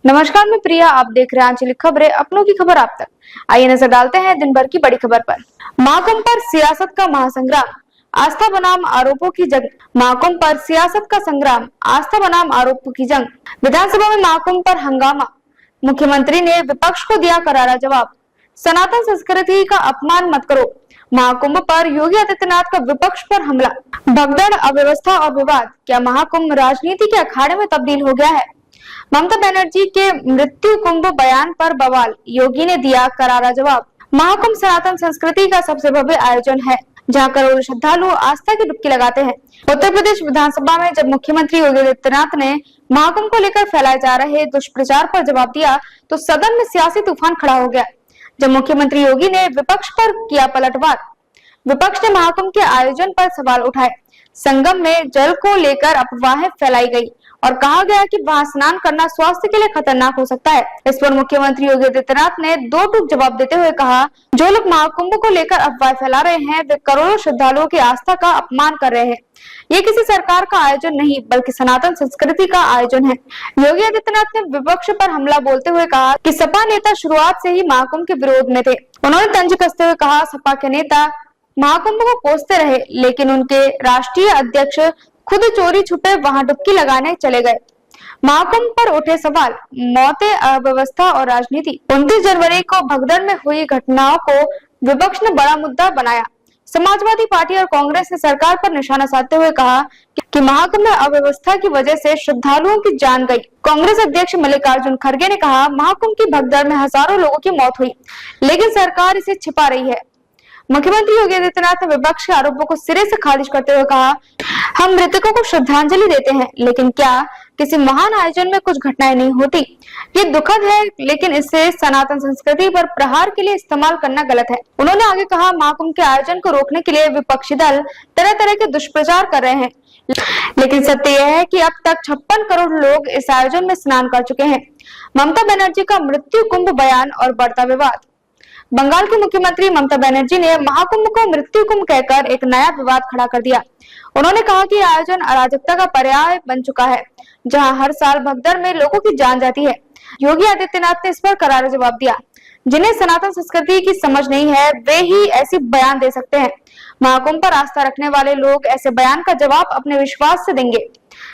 नमस्कार, मैं प्रिया। आप देख रहे हैं आंचलिक खबरें, अपनों की खबर आप तक। आइए नजर डालते हैं दिन भर की बड़ी खबर पर। महाकुंभ पर सियासत का महासंग्राम, आस्था बनाम आरोपों की जंग। महाकुंभ पर सियासत का संग्राम, आस्था बनाम आरोपों की जंग। विधानसभा में महाकुंभ पर हंगामा, मुख्यमंत्री ने विपक्ष को दिया करारा जवाब। सनातन संस्कृति का अपमान मत करो। महाकुंभ पर योगी आदित्यनाथ का विपक्ष पर हमला। भगदड़, अव्यवस्था और विवाद, क्या महाकुंभ राजनीति के अखाड़े में तब्दील हो गया है? ममता बनर्जी के मृत्यु कुंभ बयान पर बवाल, योगी ने दिया करारा जवाब। महाकुंभ सनातन संस्कृति का सबसे भव्य आयोजन है, जहां करोड़ों श्रद्धालु आस्था की डुबकी लगाते हैं। उत्तर प्रदेश विधानसभा में जब मुख्यमंत्री योगी आदित्यनाथ ने महाकुंभ को लेकर फैलाए जा रहे दुष्प्रचार पर जवाब दिया, तो सदन में सियासी तूफान खड़ा हो गया। जब मुख्यमंत्री योगी ने विपक्ष पर किया पलटवार, विपक्ष ने महाकुंभ के आयोजन पर सवाल उठाए। संगम में जल को लेकर अफवाहें फैलाई गई और कहा गया कि वहां स्नान करना स्वास्थ्य के लिए खतरनाक हो सकता है। इस पर मुख्यमंत्री योगी आदित्यनाथ ने दो टूक जवाब देते हुए कहा, जो लोग महाकुंभ को लेकर अफवाह फैला रहे हैं, वे करोड़ों श्रद्धालुओं की आस्था का अपमान कर रहे हैं। ये किसी सरकार का आयोजन नहीं, बल्कि सनातन संस्कृति का आयोजन है। योगी आदित्यनाथ ने विपक्ष पर हमला बोलते हुए कहा कि सपा नेता शुरुआत से ही महाकुंभ के विरोध में थे। उन्होंने तंज कसते हुए कहा, सपा के नेता महाकुंभ को कोसते रहे, लेकिन उनके राष्ट्रीय अध्यक्ष खुद चोरी छुपे वहां डुबकी लगाने चले गए। महाकुंभ पर उठे सवाल, मौतें, अव्यवस्था और राजनीति। 29 जनवरी को भगदड़ में हुई घटनाओं को विपक्ष ने बड़ा मुद्दा बनाया। समाजवादी पार्टी और कांग्रेस ने सरकार पर निशाना साधते हुए कहा कि महाकुंभ में अव्यवस्था की वजह से श्रद्धालुओं की जान गई। कांग्रेस अध्यक्ष मल्लिकार्जुन खड़गे ने कहा, महाकुंभ की भगदड़ में हजारों लोगों की मौत हुई, लेकिन सरकार इसे छिपा रही है। मुख्यमंत्री योगी आदित्यनाथ ने विपक्ष के आरोपों को सिरे से खारिज करते हुए कहा, हम मृतकों को श्रद्धांजलि देते हैं, लेकिन क्या किसी महान आयोजन में कुछ घटनाएं नहीं होती? ये दुखद है, लेकिन इसे सनातन संस्कृति पर प्रहार के लिए इस्तेमाल करना गलत है। उन्होंने आगे कहा, महाकुंभ के आयोजन को रोकने के लिए विपक्षी दल तरह तरह के दुष्प्रचार कर रहे हैं, लेकिन सत्य यह है कि अब तक 56 करोड़ लोग इस आयोजन में स्नान कर चुके हैं। ममता बनर्जी का मृत्यु कुंभ बयान और बढ़ता विवाद। बंगाल की मुख्यमंत्री ममता बनर्जी ने महाकुंभ को मृत्यु कुंभ कहकर एक नया विवाद खड़ा कर दिया। उन्होंने कहा कि आयोजन अराजकता का पर्याय बन चुका है, जहां हर साल भगदड़ में लोगों की जान जाती है। योगी आदित्यनाथ ने इस पर करारा जवाब दिया। जिन्हें सनातन संस्कृति की समझ नहीं है, वे ही ऐसी बयान दे सकते हैं। महाकुंभ पर आस्था रखने वाले लोग ऐसे बयान का जवाब अपने विश्वास से देंगे।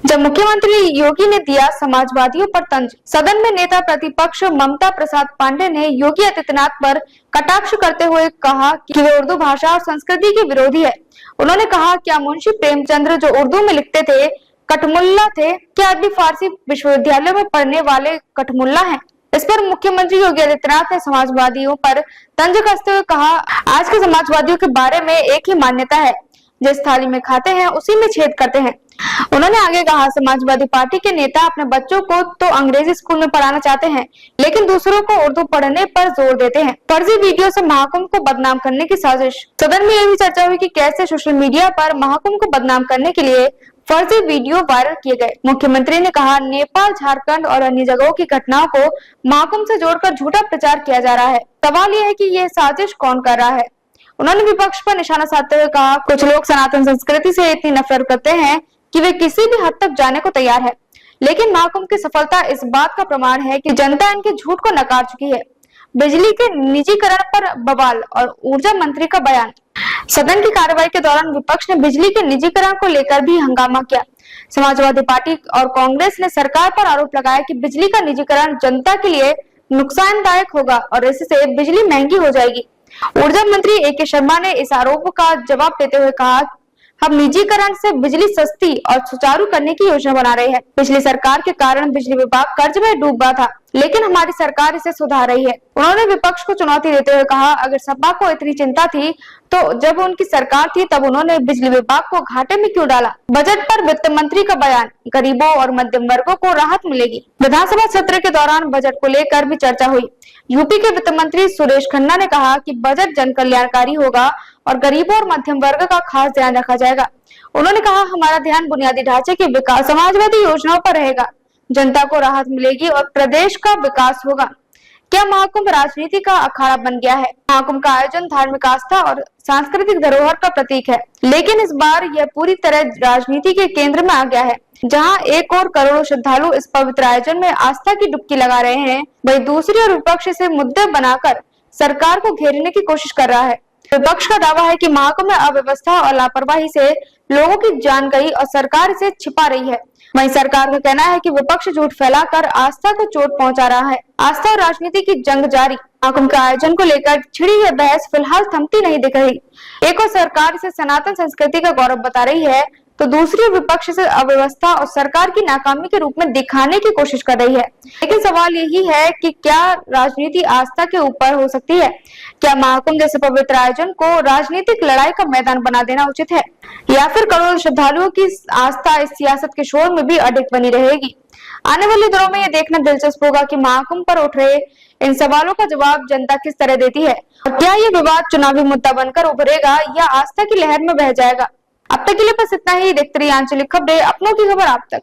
जब मुख्यमंत्री योगी ने दिया समाजवादियों पर तंज, सदन में नेता प्रतिपक्ष ममता प्रसाद पांडे ने योगी आदित्यनाथ पर कटाक्ष करते हुए कहा कि वे उर्दू भाषा और संस्कृति के विरोधी है। उन्होंने कहा, क्या मुंशी प्रेमचंद्र जो उर्दू में लिखते थे कठमुल्ला थे? क्या अरबी फारसी विश्वविद्यालयों में पढ़ने वाले कठमुल्ला हैं? इस पर मुख्यमंत्री योगी आदित्यनाथ ने समाजवादियों पर तंज कसते हुए कहा, आज के समाजवादियों के बारे में एक ही मान्यता है, जिस थाली में खाते हैं उसी में छेद करते हैं। उन्होंने आगे कहा, समाजवादी पार्टी के नेता अपने बच्चों को तो अंग्रेजी स्कूल में पढ़ाना चाहते हैं, लेकिन दूसरों को उर्दू पढ़ने पर जोर देते हैं। फर्जी वीडियो से महाकुंभ को बदनाम करने की साजिश। सदन में यह भी चर्चा हुई कि कैसे सोशल मीडिया पर महाकुंभ को बदनाम करने के लिए फर्जी वीडियो वायरल किए गए। मुख्यमंत्री ने कहा, नेपाल, झारखंड और अन्य जगहों की घटनाओं को महाकुंभ से जोड़कर झूठा प्रचार किया जा रहा है। सवाल यह है कि यह साजिश कौन कर रहा है? उन्होंने विपक्ष पर निशाना साधते हुए कहा, कुछ लोग सनातन संस्कृति से इतनी नफरत करते हैं कि वे किसी भी हद तक जाने को तैयार है, लेकिन महाकुंभ की सफलता इस बात का प्रमाण है कि जनता इनके झूठ को नकार चुकी है। बिजली के निजीकरण पर बवाल और ऊर्जा मंत्री का बयान। सदन की कार्रवाई के दौरान विपक्ष ने बिजली के निजीकरण को लेकर भी हंगामा किया। समाजवादी पार्टी और कांग्रेस ने सरकार पर आरोप लगाया कि बिजली का निजीकरण जनता के लिए नुकसानदायक होगा और इससे बिजली महंगी हो जाएगी। ऊर्जा मंत्री ए.के. शर्मा ने इस आरोप का जवाब देते हुए कहा, हम निजीकरण से बिजली सस्ती और सुचारू करने की योजना बना रहे हैं। पिछली सरकार के कारण बिजली विभाग कर्ज में डूबा था, लेकिन हमारी सरकार इसे सुधार रही है। उन्होंने विपक्ष को चुनौती देते हुए कहा, अगर सपा को इतनी चिंता थी तो जब उनकी सरकार थी तब उन्होंने बिजली विभाग को घाटे में क्यों डाला? बजट पर वित्त मंत्री का बयान, गरीबों और मध्यम वर्गों को राहत मिलेगी। विधानसभा सत्र के दौरान बजट को लेकर भी चर्चा हुई। यूपी के वित्त मंत्री सुरेश खन्ना ने कहा कि बजट जन कल्याणकारी होगा और गरीबों और मध्यम वर्ग का खास ध्यान रखा जाएगा। उन्होंने कहा, हमारा ध्यान बुनियादी ढांचे के विकास, समाजवादी योजनाओं पर रहेगा। जनता को राहत मिलेगी और प्रदेश का विकास होगा। क्या महाकुंभ राजनीति का अखाड़ा बन गया है? महाकुंभ का आयोजन धार्मिक आस्था और सांस्कृतिक धरोहर का प्रतीक है, लेकिन इस बार यह पूरी तरह राजनीति के केंद्र में आ गया है। जहां एक और करोड़ों श्रद्धालु इस पवित्र आयोजन में आस्था की डुबकी लगा रहे हैं, वहीं दूसरी ओर विपक्ष इसे मुद्दे बनाकर सरकार को घेरने की कोशिश कर रहा है। विपक्ष का दावा है कि महाकुंभ में अव्यवस्था और लापरवाही से लोगों की जान गई और सरकार इसे छिपा रही है। वहीं सरकार का कहना है कि विपक्ष झूठ फैलाकर आस्था को चोट पहुंचा रहा है। आस्था और राजनीति की जंग जारी। महाकुंभ के आयोजन को लेकर छिड़ी यह बहस फिलहाल थमती नहीं दिख रही। एक और सरकार इसे सनातन संस्कृति का गौरव बता रही है, तो दूसरी विपक्ष से अव्यवस्था और सरकार की नाकामी के रूप में दिखाने की कोशिश कर रही है। लेकिन सवाल यही है कि क्या राजनीति आस्था के ऊपर हो सकती है? क्या महाकुंभ जैसे पवित्र आयोजन को राजनीतिक लड़ाई का मैदान बना देना उचित है, या फिर करोड़ों श्रद्धालुओं की आस्था इस सियासत के शोर में भी अडिग बनी रहेगी? आने वाले दिनों में यह देखना दिलचस्प होगा कि महाकुंभ पर उठ रहे इन सवालों का जवाब जनता किस तरह देती है, और क्या ये विवाद चुनावी मुद्दा बनकर उभरेगा या आस्था की लहर में बह जाएगा। अब तक के लिए बस इतना ही। देखते रहिए आंचलिक खबरें, अपनों की खबर आप तक।